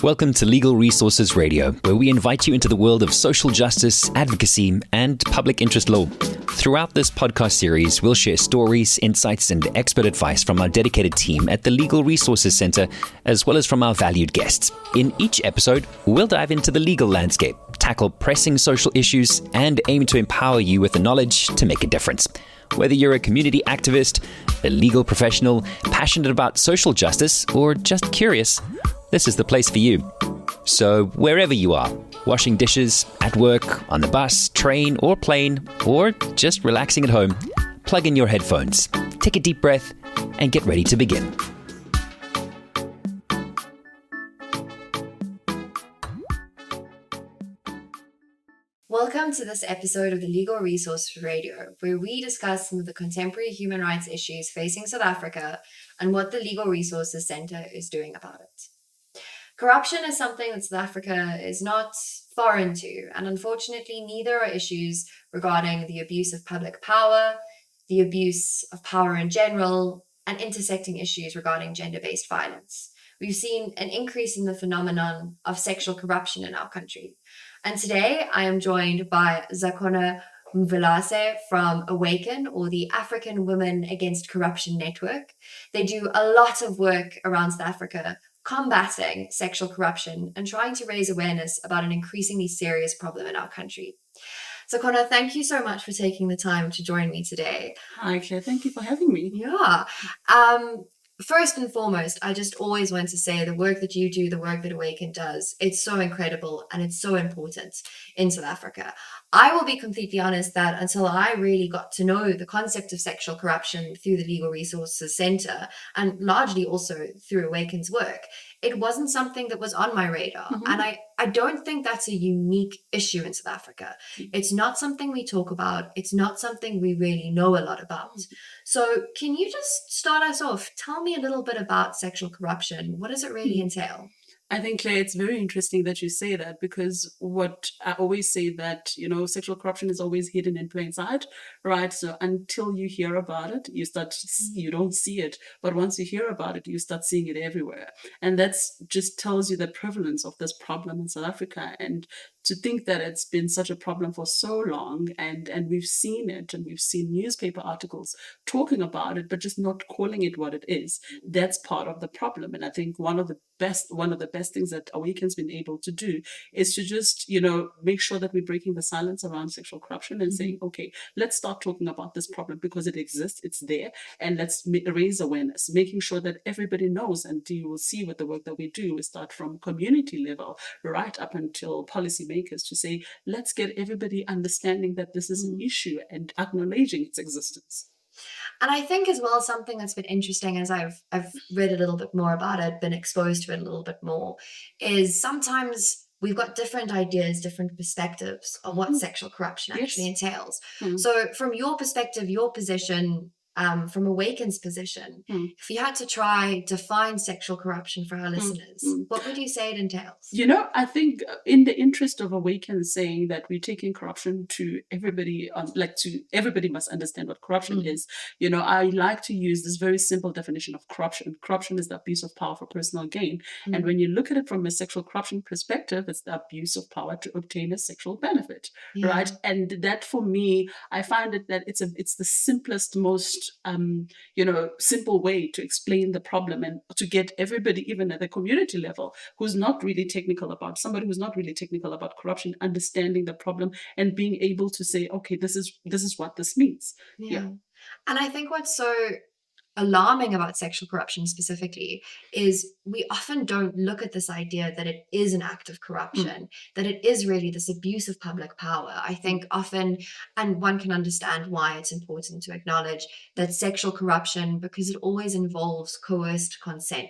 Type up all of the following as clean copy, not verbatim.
Welcome to Legal Resources Radio, where we invite you into the world of social justice, advocacy, and public interest law. Throughout this podcast series, we'll share stories, insights, and expert advice from our dedicated team at the Legal Resources Centre, as well as from our valued guests. In each episode, we'll dive into the legal landscape, tackle pressing social issues, and aim to empower you with the knowledge to make a difference. Whether you're a community activist, a legal professional, passionate about social justice, or just curious, this is the place for you. So wherever you are, washing dishes, at work, on the bus, train, or plane, or just relaxing at home, plug in your headphones, take a deep breath, and get ready to begin. Welcome to this episode of the Legal Resources Radio, where we discuss some of the contemporary human rights issues facing South Africa and what the Legal Resources Centre is doing about it. Corruption is something that South Africa is not foreign to, and unfortunately neither are issues regarding the abuse of public power, the abuse of power in general, and intersecting issues regarding gender-based violence. We've seen an increase in the phenomenon of sexual corruption in our country. And today I am joined by Zakhona Mvelase from AWACN, or the African Women Against Corruption Network. They do a lot of work around South Africa combating sexual corruption and trying to raise awareness about an increasingly serious problem in our country. Zakhona, thank you so much for taking the time to join me today. Hi, Claire. Thank you for having me. Yeah. First and foremost, I just always want to say the work that you do, the work that AWACN does, it's so incredible and it's so important in South Africa. I will be completely honest that until I really got to know the concept of sexual corruption through the Legal Resources Centre and largely also through AWACN's work, it wasn't something that was on my radar. Mm-hmm. And I don't think that's a unique issue in South Africa. It's not something we talk about. It's not something we really know a lot about. So can you just start us off? Tell me a little bit about sexual corruption. What does it really entail? I think, Claire, it's very interesting that you say that, because what I always say that, sexual corruption is always hidden in plain sight, right? So until you hear about it, you don't see it. But once you hear about it, you start seeing it everywhere. And that's just tells you the prevalence of this problem in South Africa. And to think that it's been such a problem for so long, and we've seen it, and we've seen newspaper articles talking about it, but just not calling it what it is, that's part of the problem. And I think one of the best things that AWACN's been able to do is to just, make sure that we're breaking the silence around sexual corruption and saying, okay, let's start talking about this problem because it exists, it's there, and let's raise awareness, making sure that everybody knows. And you will see with the work that we do, we start from community level right up until policymakers to say, let's get everybody understanding that this is an issue and acknowledging its existence. And I think as well, something that's been interesting as I've read a little bit more about it, been exposed to it a little bit more, is sometimes we've got different ideas, different perspectives on what sexual corruption actually entails. So from your perspective, your position, from AWACN's position, if you had to try define sexual corruption for our listeners, what would you say it entails? I think in the interest of AWACN saying that we're taking corruption to everybody, everybody must understand what corruption is. I like to use this very simple definition of corruption. Corruption is the abuse of power for personal gain. And when you look at it from a sexual corruption perspective, it's the abuse of power to obtain a sexual benefit, right? And that, for me, I find it that it's the simplest, most simple way to explain the problem and to get everybody, even at the community level, who's not really technical about corruption, understanding the problem and being able to say, okay, this is what this means. Yeah. And I think what's so alarming about sexual corruption specifically is we often don't look at this idea that it is an act of corruption, that it is really this abuse of public power. I think often, and one can understand why it's important to acknowledge that sexual corruption, because it always involves coerced consent,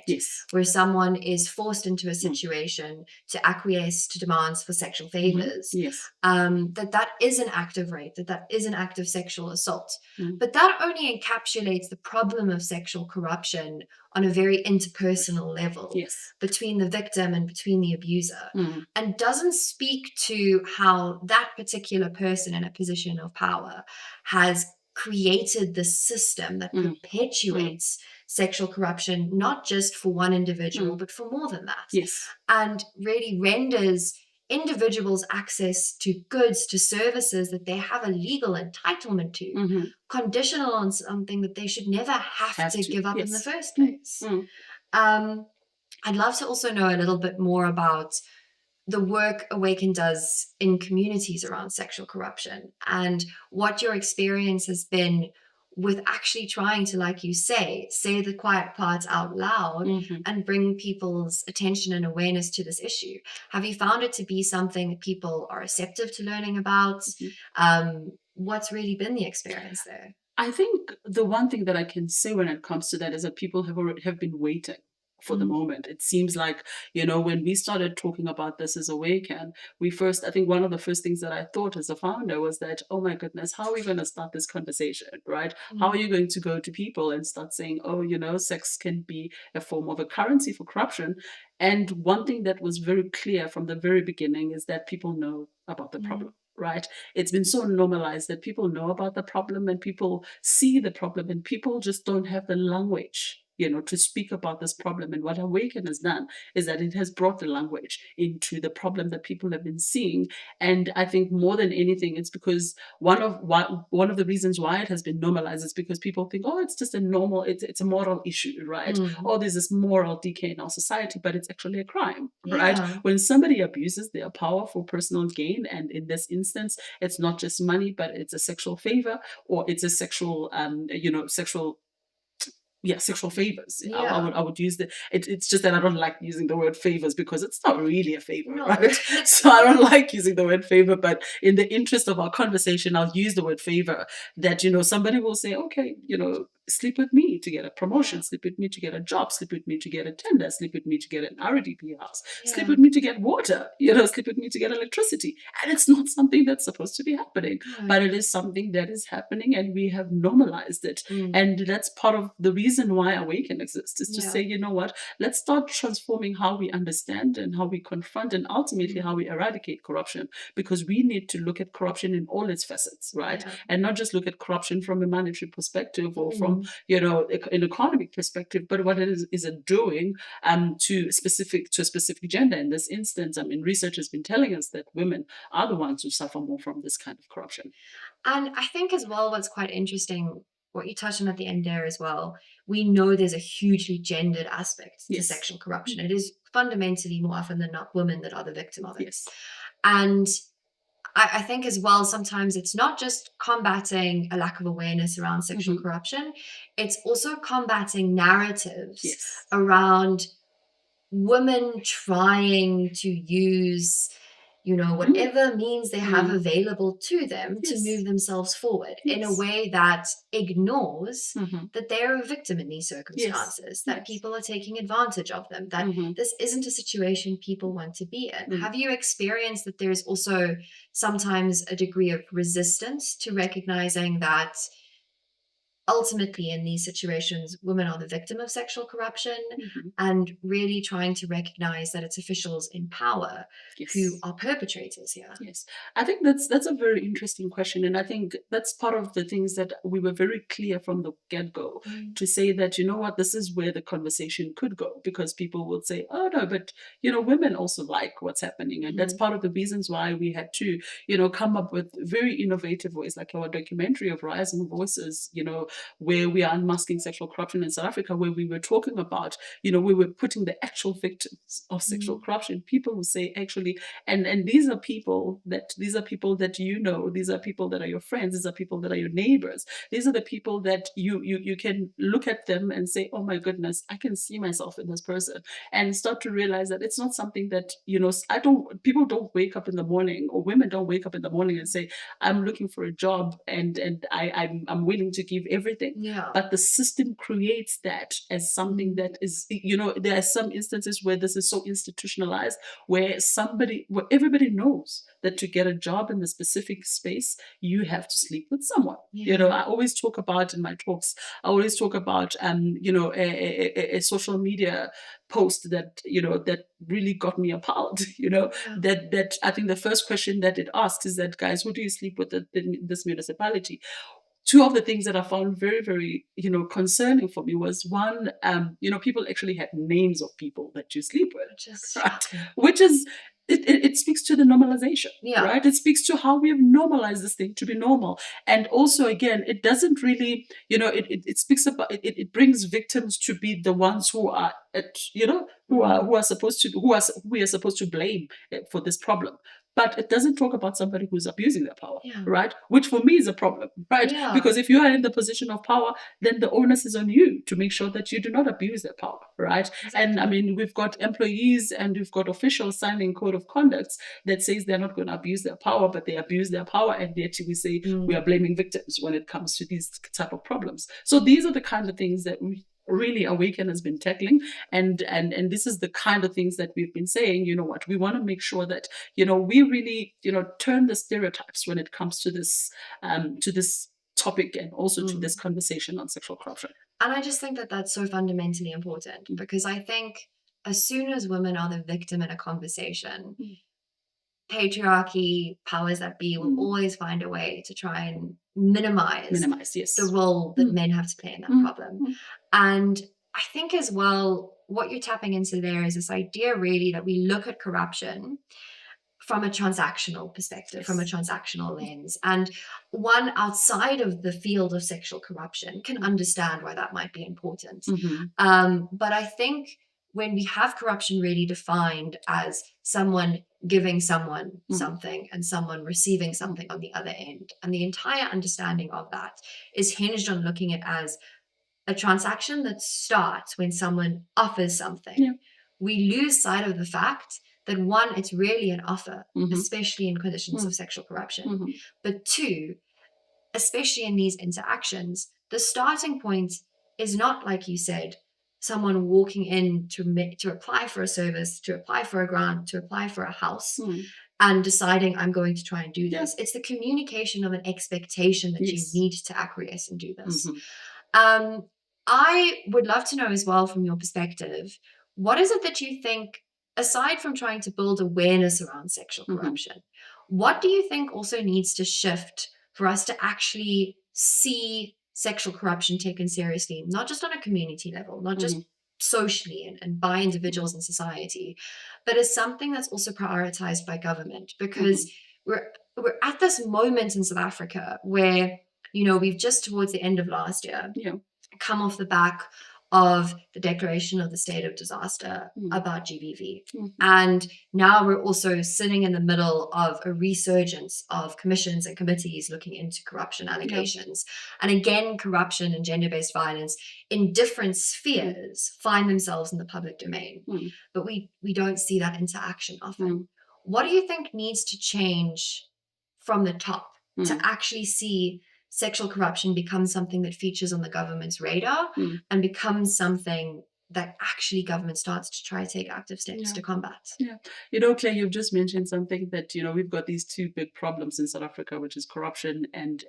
where someone is forced into a situation to acquiesce to demands for sexual favors, that is an act of rape, that is an act of sexual assault. But that only encapsulates the problem of sexual corruption on a very interpersonal level between the victim and between the abuser, and doesn't speak to how that particular person in a position of power has created the system that perpetuates sexual corruption, not just for one individual, but for more than that. Yes. And really renders individuals access to goods, to services that they have a legal entitlement to, conditional on something that they should never have to give up in the first place. I'd love to also know a little bit more about the work AWACN does in communities around sexual corruption and what your experience has been with actually trying to, like you say the quiet parts out loud and bring people's attention and awareness to this issue. Have you found it to be something that people are receptive to learning about? What's really been the experience there? I think the one thing that I can say when it comes to that is that people have been waiting for the moment. It seems like, when we started talking about this as AWACN, I think one of the first things that I thought as a founder was that, oh my goodness, how are we going to start this conversation, right? How are you going to go to people and start saying, oh, sex can be a form of a currency for corruption? And one thing that was very clear from the very beginning is that people know about the problem. Right? It's been so normalized that people know about the problem and people see the problem and people just don't have the language, to speak about this problem. And what AWACN has done is that it has brought the language into the problem that people have been seeing. And I think more than anything, it's because one of the reasons why it has been normalized is because people think, oh, it's just it's a moral issue, right? Oh, there's this moral decay in our society, but it's actually a crime, right? When somebody abuses their power for personal gain, and in this instance, it's not just money, but it's a sexual favor or it's a sexual sexual favors. I would use it's just that I don't like using the word favors because it's not really a favor, right? So I don't like using the word favor, but in the interest of our conversation, I'll use the word favor that, somebody will say, okay, sleep with me to get a promotion, sleep with me to get a job, sleep with me to get a tender, sleep with me to get an RDP house, sleep with me to get water, sleep with me to get electricity. And it's not something that's supposed to be happening, but it is something that is happening and we have normalized it. And that's part of the reason why AWACN exists, is to say, you know what, let's start transforming how we understand and how we confront and ultimately how we eradicate corruption, because we need to look at corruption in all its facets, right? And not just look at corruption from a monetary perspective or from an economic perspective, but what it is it doing to a specific gender. In this instance, research has been telling us that women are the ones who suffer more from this kind of corruption. And I think as well, what's quite interesting, what you touched on at the end there as well, we know there's a hugely gendered aspect to sexual corruption. It is fundamentally more often than not women that are the victim of it. And I think as well, sometimes it's not just combating a lack of awareness around sexual corruption, it's also combating narratives around women trying to use whatever means they have available to them to move themselves forward in a way that ignores that they're a victim in these circumstances, that people are taking advantage of them, that this isn't a situation people want to be in. Have you experienced that there's also sometimes a degree of resistance to recognizing that ultimately in these situations, women are the victim of sexual corruption, and really trying to recognize that it's officials in power who are perpetrators here? Yes, I think that's a very interesting question. And I think that's part of the things that we were very clear from the get-go to say that, this is where the conversation could go, because people would say, oh no, but, women also like what's happening. And that's part of the reasons why we had to, come up with very innovative ways, like our documentary of Rising Voices, where we are unmasking sexual corruption in South Africa, where we were talking about, we were putting the actual victims of sexual corruption, people who say actually, and these are people that these are people that these are people that are your friends, these are people that are your neighbors, these are the people that you can look at them and say, oh my goodness, I can see myself in this person, and start to realize that it's not something that, people don't wake up in the morning, or women don't wake up in the morning and say, I'm looking for a job and I'm willing to give everything. But the system creates that as something that is, there are some instances where this is so institutionalized, where everybody knows that to get a job in the specific space, you have to sleep with someone. I always talk about in my talks, a social media post that, that really got me appalled, that I think the first question that it asks is that, guys, who do you sleep with in this municipality? two of the things that I found very, very, concerning for me was one, people actually had names of people that you sleep with, right? Which is, it speaks to the normalization, right? It speaks to how we have normalized this thing to be normal. And also, again, it doesn't really, it speaks about, it brings victims to be the ones who are, who we are supposed to blame for this problem. But it doesn't talk about somebody who's abusing their power, right? Which for me is a problem, right? Because if you are in the position of power, then the onus is on you to make sure that you do not abuse their power, right? Exactly. And I mean, we've got employees and we've got officials signing code of conducts that says they're not going to abuse their power, but they abuse their power, and yet we say we are blaming victims when it comes to these type of problems. So these are the kind of things that we really AWACN has been tackling, and this is the kind of things that we've been saying, we want to make sure that we really turn the stereotypes when it comes to this topic, and also to this conversation on sexual corruption. And I just think that that's so fundamentally important, because I think as soon as women are the victim in a conversation, patriarchy, powers that be will always find a way to try and minimize the role that men have to play in that problem. And I think as well, what you're tapping into there is this idea really that we look at corruption from a transactional perspective, from a transactional lens. And one outside of the field of sexual corruption can understand why that might be important. But I think when we have corruption really defined as someone giving someone something and someone receiving something on the other end, and the entire understanding of that is hinged on looking at as a transaction that starts when someone offers something, we lose sight of the fact that one, it's really an offer, especially in conditions of sexual corruption. But two, especially in these interactions, the starting point is not, like you said, someone walking in to apply for a service, to apply for a grant, to apply for a house, and deciding I'm going to try and do this. It's the communication of an expectation that you need to acquiesce and do this. I would love to know as well, from your perspective, what is it that you think, aside from trying to build awareness around sexual corruption, what do you think also needs to shift for us to actually see sexual corruption taken seriously, not just on a community level, not just socially and by individuals in society, but as something that's also prioritized by government? Because we're at this moment in South Africa where, we've just towards the end of last year come off the back of the declaration of the state of disaster about GBV. And now we're also sitting in the middle of a resurgence of commissions and committees looking into corruption allegations. And again, corruption and gender-based violence in different spheres find themselves in the public domain. But we don't see that interaction often. What do you think needs to change from the top to actually see sexual corruption becomes something that features on the government's radar and becomes something that actually government starts to try to take active steps to combat? Claire, you've just mentioned something that, we've got these two big problems in South Africa, which is corruption and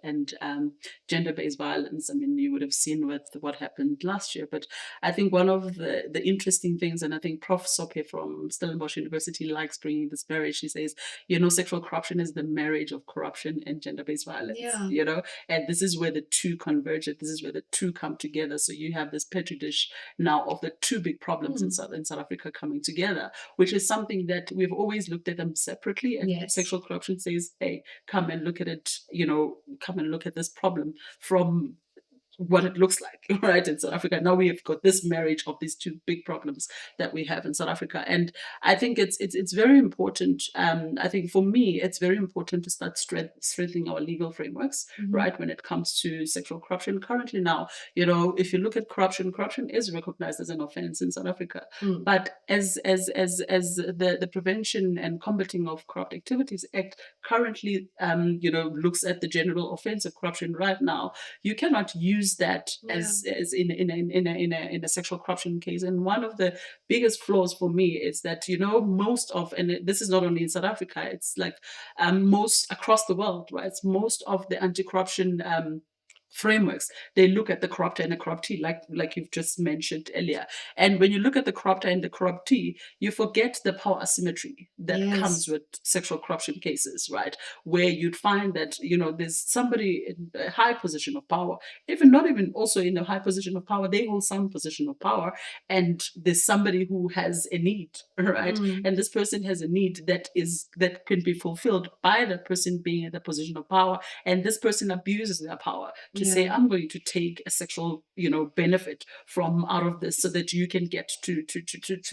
gender-based violence. I mean, you would have seen with what happened last year. But I think one of the interesting things, and I think Prof. Sope from Stellenbosch University likes bringing this marriage. She says, sexual corruption is the marriage of corruption and gender-based violence, and this is where the two converge. This is where the two come together. So you have this petri dish now of the two big problems in South Africa coming together, which is something that we've always looked at them separately. And sexual corruption says, hey, come and look at it, come and look at this problem from what it looks like, right, in South Africa. Now we have got this marriage of these two big problems that we have in South Africa. And I think it's very important. I think for me, it's very important to start strengthening our legal frameworks, right, when it comes to sexual corruption. Currently now, if you look at corruption is recognized as an offense in South Africa. But as the Prevention and Combating of Corrupt Activities Act currently, looks at the general offense of corruption right now, you cannot use that as in a sexual corruption case. And one of the biggest flaws for me is that most of, and this is not only in South Africa, it's like most across the world, right? It's most of the anti-corruption frameworks, they look at the corrupter and the corruptee, like you've just mentioned earlier. And when you look at the corruptor and the corruptee, you forget the power asymmetry that comes with sexual corruption cases, right? Where you'd find that, there's somebody in a high position of power, even not even also in a high position of power, they hold some position of power, and there's somebody who has a need, right? And this person has a need that can be fulfilled by the person being in the position of power, and this person abuses their power to say, I'm going to take a sexual, benefit from out of this so that you can get to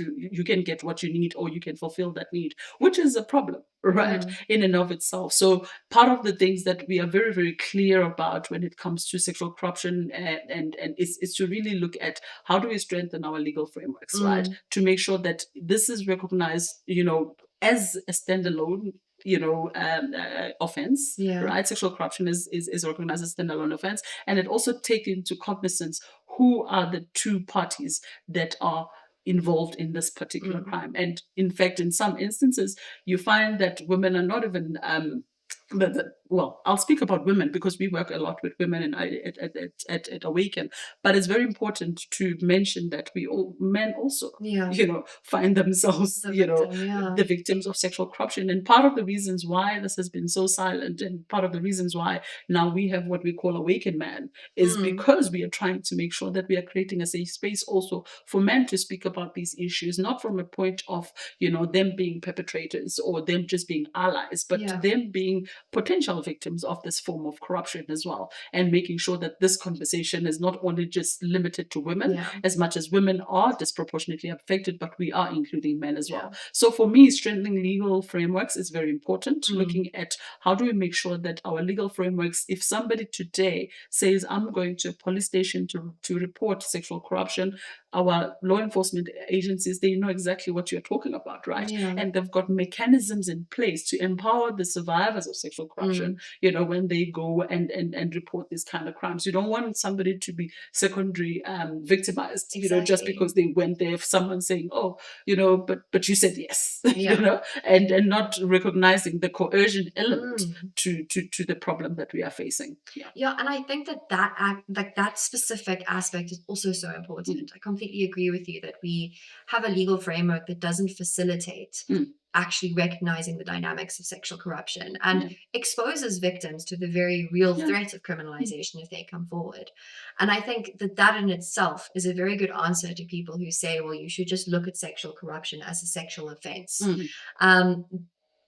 you can get what you need, or you can fulfill that need, which is a problem, right? In and of itself. So part of the things that we are very, very clear about when it comes to sexual corruption and is to really look at how do we strengthen our legal frameworks, right? To make sure that this is recognized, as a standalone offense, right? Sexual corruption is recognized as a standalone offense, and it also takes into cognizance who are the two parties that are involved in this particular crime. And in fact, in some instances, you find that women are not even well, I'll speak about women because we work a lot with women at AWACN, but it's very important to mention that men also, find themselves, the victims of sexual corruption. And part of the reasons why this has been so silent, and part of the reasons why now we have what we call AWACN Man, is because we are trying to make sure that we are creating a safe space also for men to speak about these issues, not from a point of, them being perpetrators or them just being allies, but them being potential victims of this form of corruption as well, and making sure that this conversation is not only just limited to women, as much as women are disproportionately affected, but we are including men as well. So for me, strengthening legal frameworks is very important, looking at how do we make sure that our legal frameworks, if somebody today says, I'm going to a police station to report sexual corruption, our law enforcement agencies, they know exactly what you're talking about, right? And they've got mechanisms in place to empower the survivors of sexual corruption, when they go and report these kind of crimes. You don't want somebody to be secondary victimized, just because they went there, if someone's saying, oh, but you said yes, and not recognizing the coercion element to the problem that we are facing. And I think that specific aspect is also so important. I completely agree with you that we have a legal framework that doesn't facilitate actually recognizing the dynamics of sexual corruption and exposes victims to the very real threat of criminalization if they come forward. And I think that in itself is a very good answer to people who say, well, you should just look at sexual corruption as a sexual offense.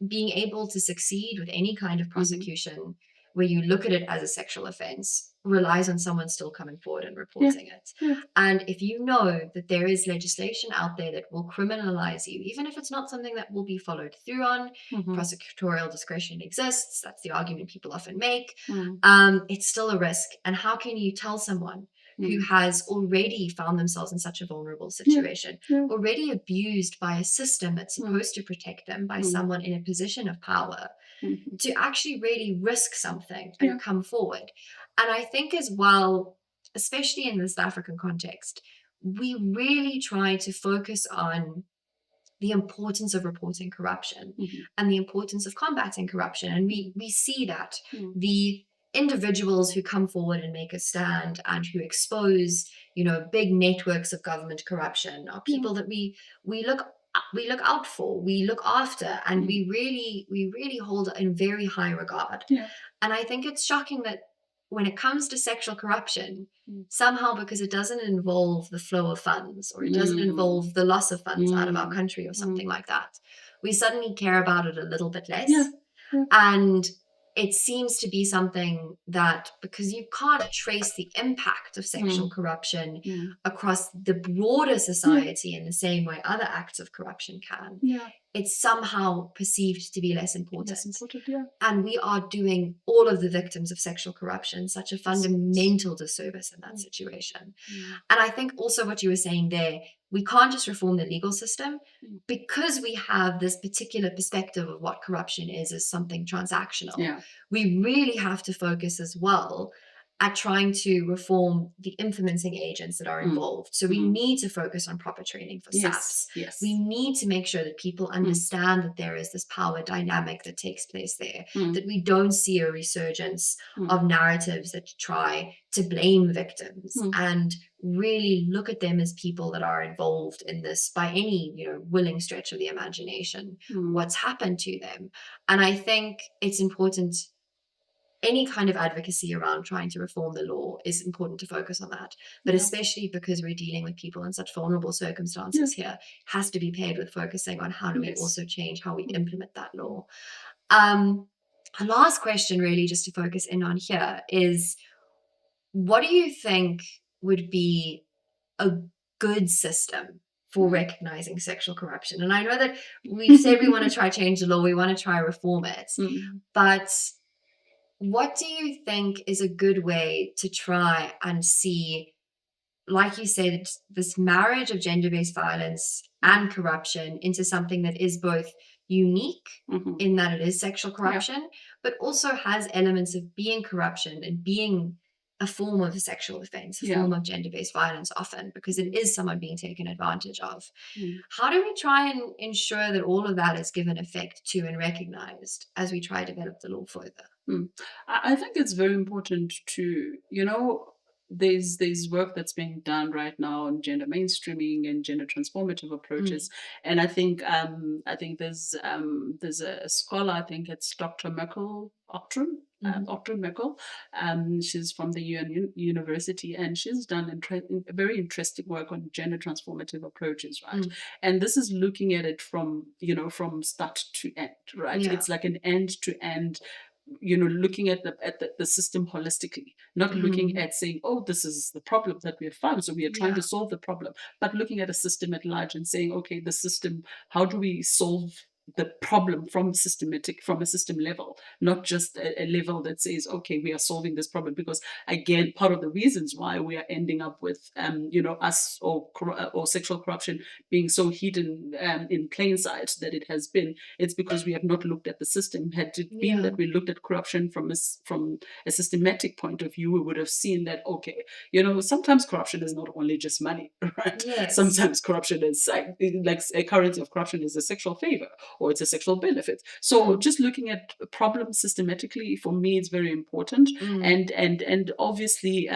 Being able to succeed with any kind of prosecution where you look at it as a sexual offense relies on someone still coming forward and reporting it. And if you know that there is legislation out there that will criminalize you, even if it's not something that will be followed through on, prosecutorial discretion exists. That's the argument people often make. It's still a risk. And how can you tell someone who has already found themselves in such a vulnerable situation, already abused by a system that's supposed to protect them, by someone in a position of power, to actually really risk something and come forward? And I think as well, especially in the South African context, we really try to focus on the importance of reporting corruption and the importance of combating corruption. And we see that the individuals who come forward and make a stand and who expose, big networks of government corruption are people that we look out for, we look after, and we really hold in very high regard. And I think it's shocking that when it comes to sexual corruption, somehow, because it doesn't involve the flow of funds, or it doesn't involve the loss of funds out of our country or something like that, we suddenly care about it a little bit less. And it seems to be something that, because you can't trace the impact of sexual corruption across the broader society in the same way other acts of corruption can, it's somehow perceived to be less important. And we are doing all of the victims of sexual corruption such a fundamental disservice in that situation. And I think also what you were saying there, we can't just reform the legal system because we have this particular perspective of what corruption is as something transactional. We really have to focus as well at trying to reform the implementing agents that are involved. So we need to focus on proper training for SAPs. Yes. We need to make sure that people understand that there is this power dynamic that takes place there, that we don't see a resurgence of narratives that try to blame victims and really look at them as people that are involved in this by any, willing stretch of the imagination, what's happened to them. And I think it's important. Any kind of advocacy around trying to reform the law is important to focus on that. But especially because we're dealing with people in such vulnerable circumstances here, has to be paired with focusing on how do we also change how we implement that law. A last question really just to focus in on here is, what do you think would be a good system for recognizing sexual corruption? And I know that we've said we want to try change the law, we want to try reform it, but what do you think is a good way to try and see, like you said, this marriage of gender-based violence and corruption into something that is both unique in that it is sexual corruption, but also has elements of being corruption and being a form of a sexual offense, a form of gender-based violence often, because it is someone being taken advantage of. How do we try and ensure that all of that is given effect to and recognized as we try to develop the law further? I think it's very important to, there's work that's being done right now on gender mainstreaming and gender transformative approaches, and I think there's a scholar, I think it's Dr. Merkel Octron. Dr. Merkel, she's from the university, and she's done very interesting work on gender transformative approaches, right? And this is looking at it from start to end, right? It's like an end to end, looking at the system holistically, not looking at saying, oh, this is the problem that we have found, so we are trying to solve the problem, but looking at a system at large and saying, okay, the system, how do we solve the problem from a system level, not just a level that says, okay, we are solving this problem. Because again, part of the reasons why we are ending up with us or sexual corruption being so hidden in plain sight that it has been, it's because we have not looked at the system. Had it been that we looked at corruption from a systematic point of view, we would have seen that, okay, sometimes corruption is not only just money, right? Sometimes corruption is like a currency of corruption is a sexual favor, or it's a sexual benefit. So just looking at problems systematically, for me, it's very important. And obviously,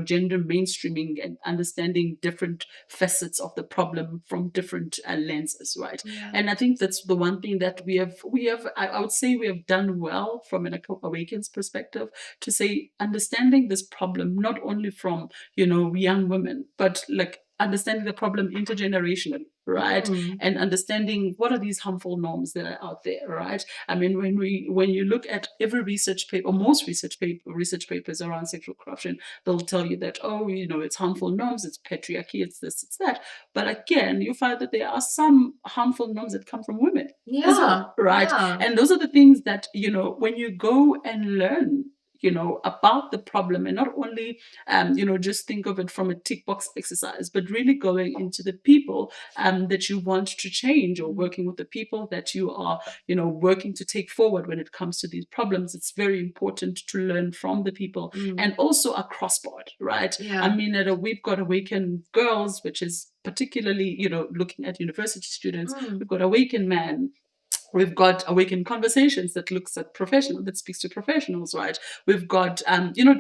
gender mainstreaming and understanding different facets of the problem from different lenses, right? And I think that's the one thing that we have. I would say we have done well from an AWACN's perspective to say understanding this problem not only from young women, but like understanding the problem intergenerationally, right? And understanding what are these harmful norms that are out there, right? I mean, when you look at every research paper, or most research papers around sexual corruption, they'll tell you that, it's harmful norms, it's patriarchy, it's this, it's that. But again, you find that there are some harmful norms that come from women as well, right? And those are the things that, when you go and learn about the problem, and not only, just think of it from a tick box exercise, but really going into the people that you want to change, or working with the people that you are, working to take forward when it comes to these problems. It's very important to learn from the people, and also across board, right? I mean, we've got AWACN Girls, which is particularly, looking at university students. We've got AWACN Men. We've got AWACN Conversations that looks at that speaks to professionals, right? We've got,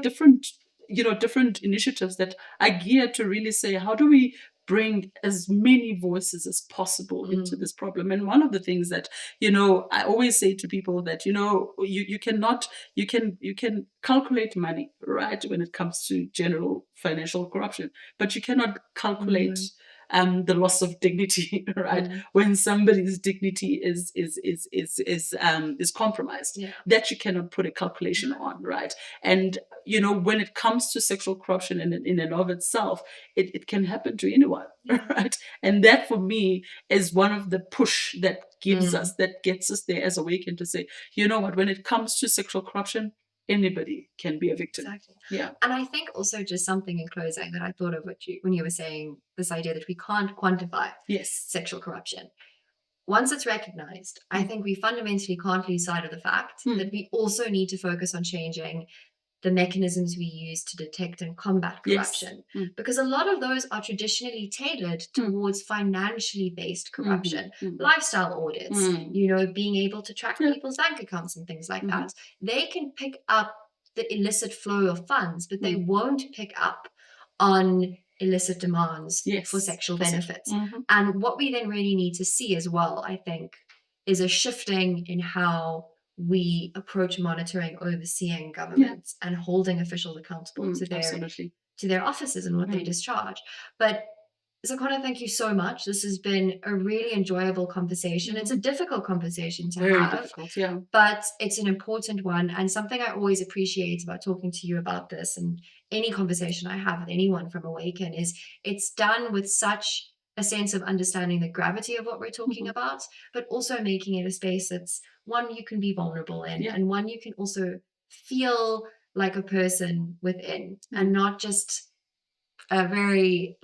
different initiatives that are geared to really say, how do we bring as many voices as possible into this problem? And one of the things that, I always say to people that, you can calculate money, right, when it comes to general financial corruption, but you cannot calculate the loss of dignity, right? When somebody's dignity is compromised, that you cannot put a calculation on, right? And when it comes to sexual corruption in and of itself, it can happen to anyone, right? And that for me is one of the push that gets us there as AWACN to say, when it comes to sexual corruption, anybody can be a victim. Exactly. Yeah. And I think also just something in closing that I thought of when you were saying this idea that we can't quantify sexual corruption. Once it's recognized, I think we fundamentally can't lose sight of the fact that we also need to focus on changing the mechanisms we use to detect and combat corruption. Yes. Because a lot of those are traditionally tailored towards financially based corruption, lifestyle audits, being able to track people's bank accounts and things like that. They can pick up the illicit flow of funds, but they won't pick up on illicit demands for sexual benefits. And what we then really need to see as well, I think, is a shifting in how we approach monitoring, overseeing governments and holding officials accountable to their offices and what they discharge. But Zakhona, thank you so much. This has been a really enjoyable conversation. It's a difficult conversation to Very have, difficult, but it's an important one, and something I always appreciate about talking to you about this, and any conversation I have with anyone from AWACN, is it's done with such a sense of understanding the gravity of what we're talking about, but also making it a space that's one you can be vulnerable in, and one you can also feel like a person within, and not just a very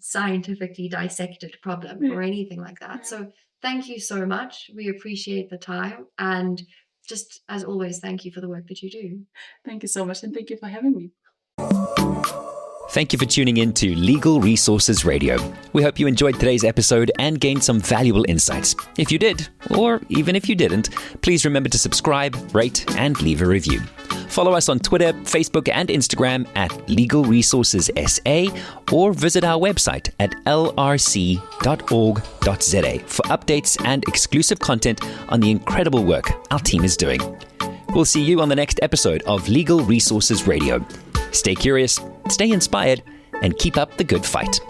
scientifically dissected problem or anything like that. So thank you so much. We appreciate the time, and just as always, thank you for the work that you do. Thank you so much, and thank you for having me. Thank you for tuning in to Legal Resources Radio. We hope you enjoyed today's episode and gained some valuable insights. If you did, or even if you didn't, please remember to subscribe, rate, and leave a review. Follow us on Twitter, Facebook, and Instagram at Legal Resources SA, or visit our website at lrc.org.za for updates and exclusive content on the incredible work our team is doing. We'll see you on the next episode of Legal Resources Radio. Stay curious, stay inspired, and keep up the good fight.